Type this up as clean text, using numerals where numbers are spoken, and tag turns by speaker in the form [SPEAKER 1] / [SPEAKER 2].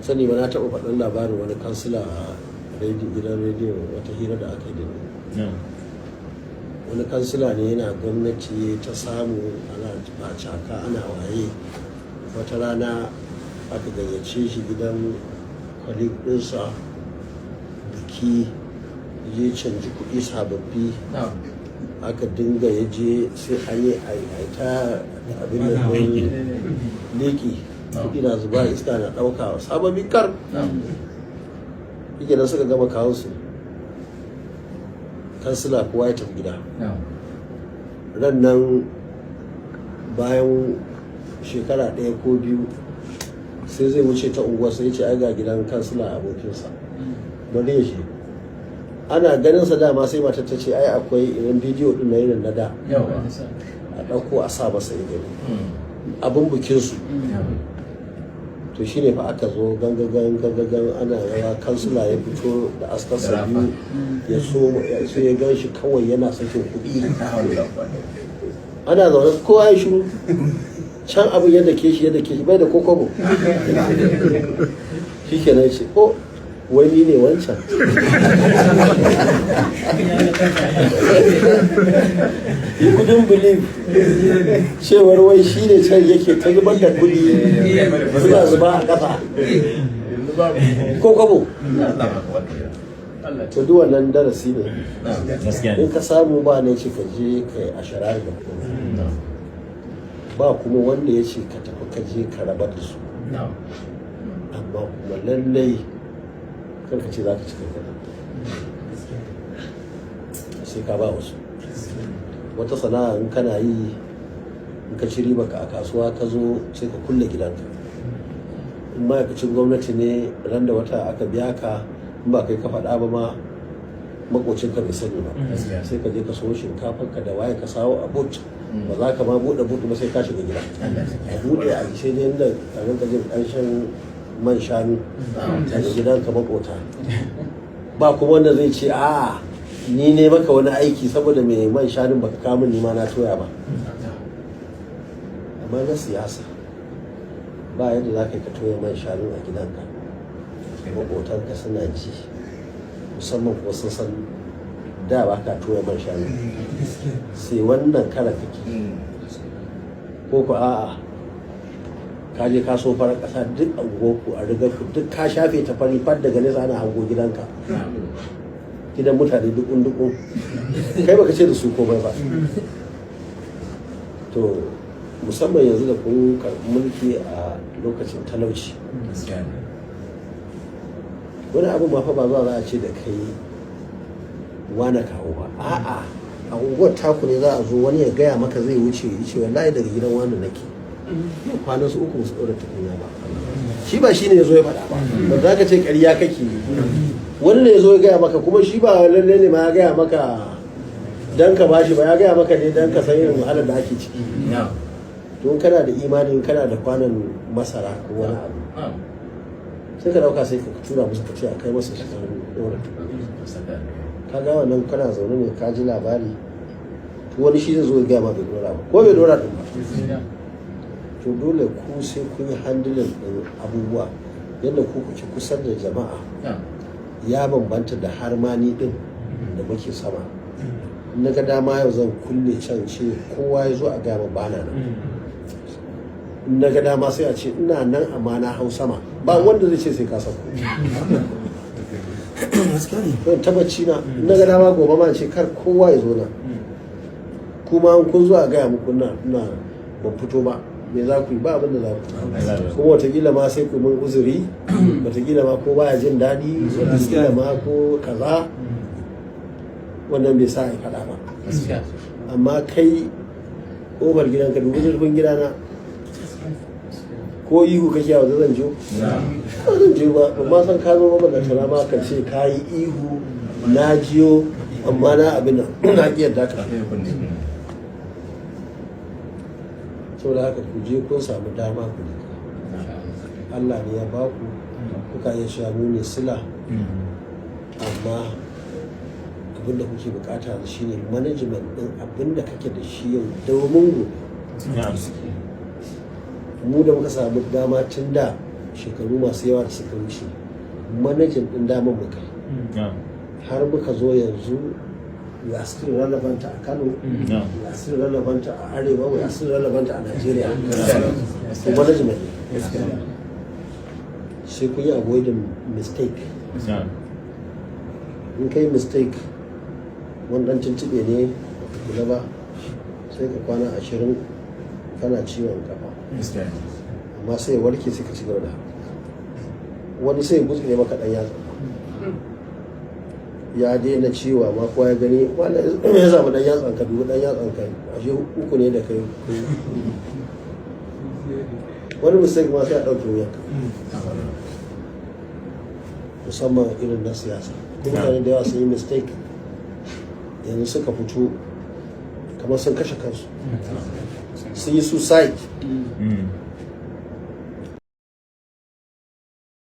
[SPEAKER 1] sani ba na taɓa faɗin labarin wani kansila a gidan rediyo wata hira da aka yi da wani kansila ne yana gwamnati ta samu ana caka ana waye wata rana aka gayyace shi gidan kwalik ɗinsa biki je canji kuɗi sababbi aka dinga ya je sai an yi aita abin da leki kuɗi na zuba iska na ɗauka sababbi kar yake nan suka gama kawo su kansila kowa ya tafi gida ran nan bayan shekara ɗaya ko biyu sai zai wuce ta unguwa sai ce ai ga gidan kansila abokinsa bari ya shi ana ganin sa dama sai matar ta ce ai akwai irin bidiyo din na irin na da a ɗauko a sa masa ido abin bukinsu to shine fa aka zo gangagan ana yawa kansula ya fito da askarsa biyu ya so ya gan shi kawai yana sakin kuɗi ana zaune kowa ya shiru can abin yadda ke shi bai da kokobo shi kenan ce oh wani ne wancan you couldn't believe cewar wai shi ne can yake ta zubar da kudi suna zuba a kafa ko kwabo to duk wannan darasi ne in ka samu ba ne ce ka je ka yi ashirar da kuma ba kuma wanda ya ce ka tafi ka je ka rabar da su amma kuma lallai karka ce za ka cika gaba sai ka ba wasu wata sana'a in kana yi in ka ci riba ka a kasuwa ka zo sai ka kulle gidanka in ma'aikacin gwamnati ne ran da wata aka biya ka in ba kai ka faɗa ba ma makocinka bai sani ba sai ka je ka so shinkafar ka da waye ka sawo a but ba za ka ma buɗe but ba sai ka shiga gida a buɗe a sai dai inda a rinka jin ƙanshin man shanu daga gidanka makota ba kuma wanda zai ce a ni ne maka wani aiki saboda mai man shanun baka kamun nima na toya ba amma na siyasa ba yadda za ka yi ka toya man shanu a gidanka makotanka suna ji musamman ko sun san da ba ka toya man shanu sai wannan kara kake ko ku a'a ka je ka so farar kasa duk angoku a rigar ku duk ka shafe ta fari far daga nesa ana hango gidanka gidan mutane dukun kai baka ce da su komai ba to musamman yanzu da kun karɓi mulki a lokacin talauci wani abu ma fa ba zuwa za a ce da kai wane kawo ba a'a a unguwar taku ne za a zo wani ya gaya maka zai wuce ya ce wallahi daga gidan wani nake kwanan su uku su ɗora tukunya ba shi ba shi ne ya zo ya faɗa ba ba za ka ce ƙarya kake wani ne ya zo ya gaya maka kuma shi ba lalle ne ma ya gaya maka dan ka bashi ba ya gaya maka ne dan ka san irin wahalar da ake ciki don kana da imanin kana da kwanan masara ko wani abu sai ka dauka sai ka tura musu ka ce a kai masa shi ɗora ka ga wannan kana zaune ne ka ji labari wani shi zai zo ya gaya ma bai ɗora ba ko bai ɗora ɗin ba to dole ku sai kun yi handilin ɗin abubuwa yadda ku kuke kusa da jama'a ya bambanta da har ma ni ɗin da muke sama na ga dama yau zan kulle can ce kowa ya zo a gama bana nan na ga dama sai a ce ina nan amma na hau sama ba wanda zai ce sai ka sauko tabbaci na ga dama gobe ma ce kar kowa ya zo nan kuma an kun zo a gaya muku na ban fito ba me za ku yi ba abin da za ku kuma watakila ma sai ku mun uzuri watakila ma ko baya jin daɗi watakila ma ko kaza wannan bai sa a faɗa ba amma kai ƙofar gidanka dubu zurfin gidana ko ihu kake yawa zan jo ba zan jo ba ma san ka zo ba da tana ma ka ce ka yi ihu na jiyo amma na abin nan na ƙi yadda ka saboda haka ku je kun samu dama ku ne Allah ne ya baku kuka yi shanu ne sila amma abinda kuke bukata shine management din abinda kake da shi yau domin gobe mu da muka samu dama tun da shekaru masu yawa da suka wuce manajin ɗin damar muka har muka zo yanzu we are still relevant a Kano, we are still relevant a Arewa, we are still relevant a Nigeria. So management sai kun yi avoiding mistake. In kai mistake wani dan tuntube ne kula ba sai ka kwana 20 kana ciwon kafa amma sai warke sai ka ci gaba da wani sai gutsu ne maka dan yatsa ya daina ciwo amma kowa ya gani wanda ya zama dan yatsan ka dubu dan yatsan ka ashe uku ne da kai wani mistake ma sai a ɗauke wuyanka musamman irin na siyasa mutane da yawa sun yi mistake yanzu suka fito kamar sun kashe kansu sun yi suicide